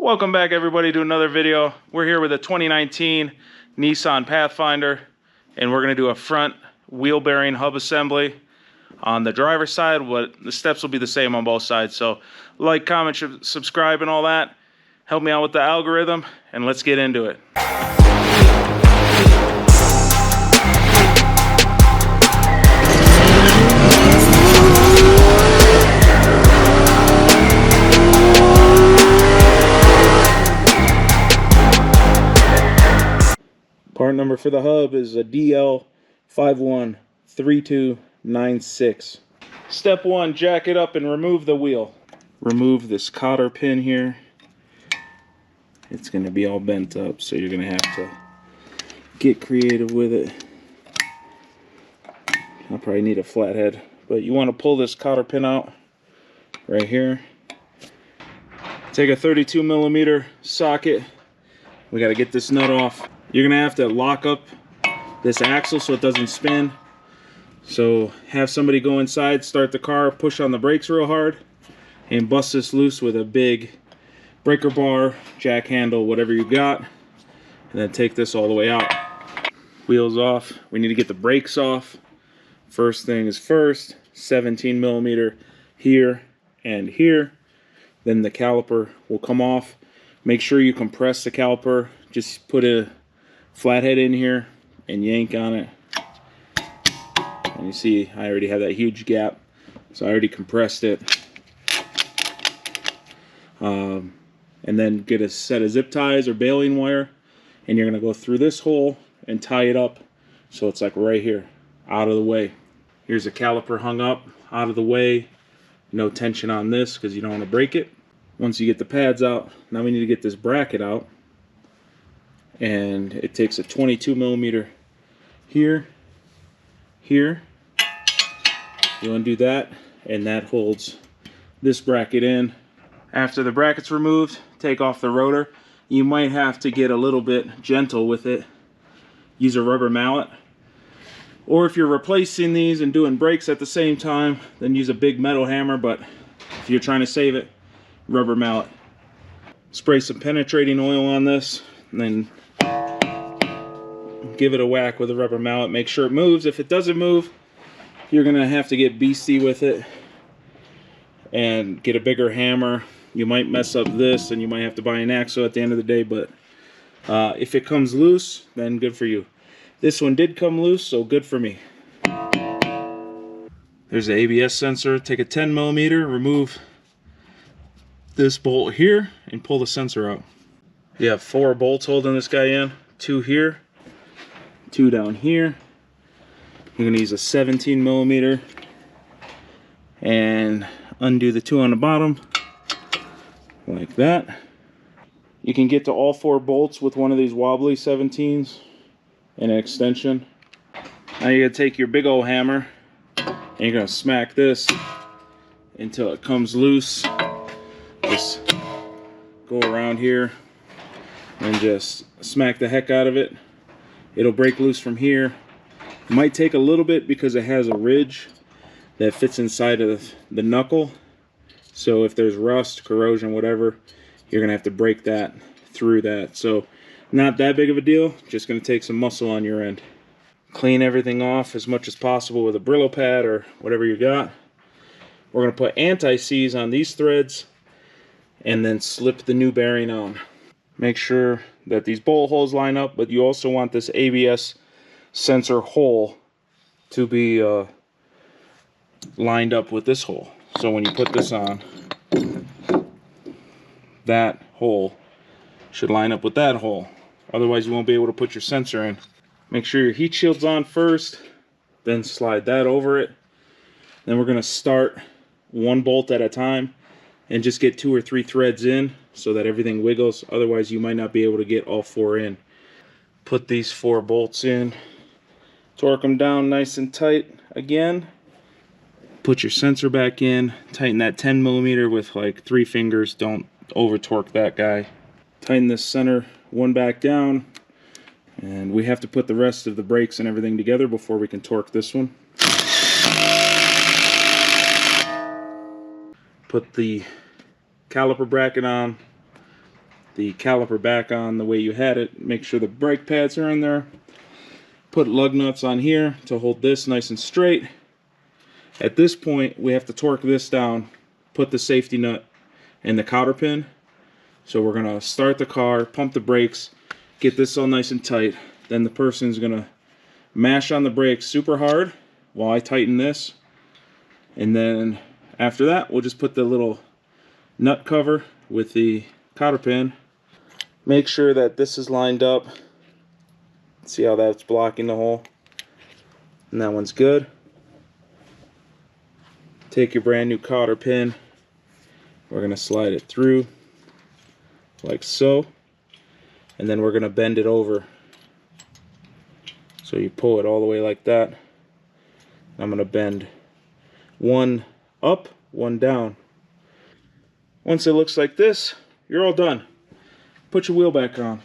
Welcome back everybody to another video. We're here with a 2019 Nissan Pathfinder, and we're going to do a front wheel bearing hub assembly. On the driver's side, the steps will be the same on both sides. So like, comment, subscribe and all that. Help me out with the algorithm, and let's get into it. Part number for the hub is a DL513296. Step 1, jack it up and remove the wheel. Remove this cotter pin here. It's going to be all bent up, so you're going to have to get creative with it. I'll probably need a flathead, but you want to pull this cotter pin out right here. Take a 32mm socket. We got to get this nut off. You're gonna have to lock up this axle so it doesn't spin. So have somebody go inside, start the car, push on the brakes real hard, and bust this loose with a big breaker bar, jack handle, whatever you got, and then take this all the way out. Wheels off. We need to get the brakes off. First thing is first, 17mm here and here. Then the caliper will come off. Make sure you compress the caliper. Just put a flathead in here and yank on it, and you see I already have that huge gap, so I already compressed it. And then get a set of zip ties or baling wire, and you're going to go through this hole and tie it up so it's like right here, out of the way. Here's a caliper hung up, out of the way, no tension on this because you don't want to break it. Once you get the pads out, now we need to get this bracket out. And it takes a 22mm here, here. You want to do that, and that holds this bracket in. After the bracket's removed, take off the rotor. You might have to get a little bit gentle with it. Use a rubber mallet. Or if you're replacing these and doing brakes at the same time, then use a big metal hammer, but if you're trying to save it, rubber mallet. Spray some penetrating oil on this, and then give it a whack with a rubber mallet. Make sure it moves. If it doesn't move, you're gonna have to get beastie with it and get a bigger hammer. You might mess up this, and you might have to buy an axle at the end of the day, but if it comes loose, then good for you. This one did come loose, so good for me. There's the ABS sensor. Take a 10mm, remove this bolt here, and pull the sensor out. You have 4 bolts holding this guy in. 2 here, 2 down here. You're going to use a 17mm and undo the 2 on the bottom like that. You can get to all 4 bolts with one of these wobbly 17s and an extension. Now you're going to take your big old hammer and you're going to smack this until it comes loose. Just go around here and just smack the heck out of it. It'll break loose from here. It might take a little bit because it has a ridge that fits inside of the knuckle. So if there's rust, corrosion, whatever, you're gonna have to break that through that. So not that big of a deal, just gonna take some muscle on your end. Clean everything off as much as possible with a Brillo pad or whatever you got. We're gonna put anti-seize on these threads and then slip the new bearing on. Make sure that these bolt holes line up, but you also want this ABS sensor hole to be lined up with this hole. So when you put this on, that hole should line up with that hole. Otherwise you won't be able to put your sensor in. Make sure your heat shield's on first, then slide that over it. Then we're going to start 1 bolt at a time and just get 2 or 3 threads in so that everything wiggles. Otherwise you might not be able to get all 4 in. Put these 4 bolts in, torque them down nice and tight again. Put your sensor back in, tighten that 10mm with like 3 fingers. Don't over torque that guy. Tighten this center one back down, and we have to put the rest of the brakes and everything together before we can torque this one. Put the caliper bracket on, the caliper back on the way you had it. Make sure the brake pads are in there. Put lug nuts on here to hold this nice and straight. At this point, we have to torque this down, put the safety nut in the cotter pin. So we're gonna start the car, pump the brakes, get this all nice and tight. Then the person's gonna mash on the brakes super hard while I tighten this. And then after that, we'll just put the little nut cover with the cotter pin. Make sure that this is lined up. See how that's blocking the hole? And that one's good. Take your brand new cotter pin. We're going to slide it through like so. And then we're going to bend it over. So you pull it all the way like that. I'm going to bend one up, one down. Once it looks like this, you're all done. Put your wheel back on.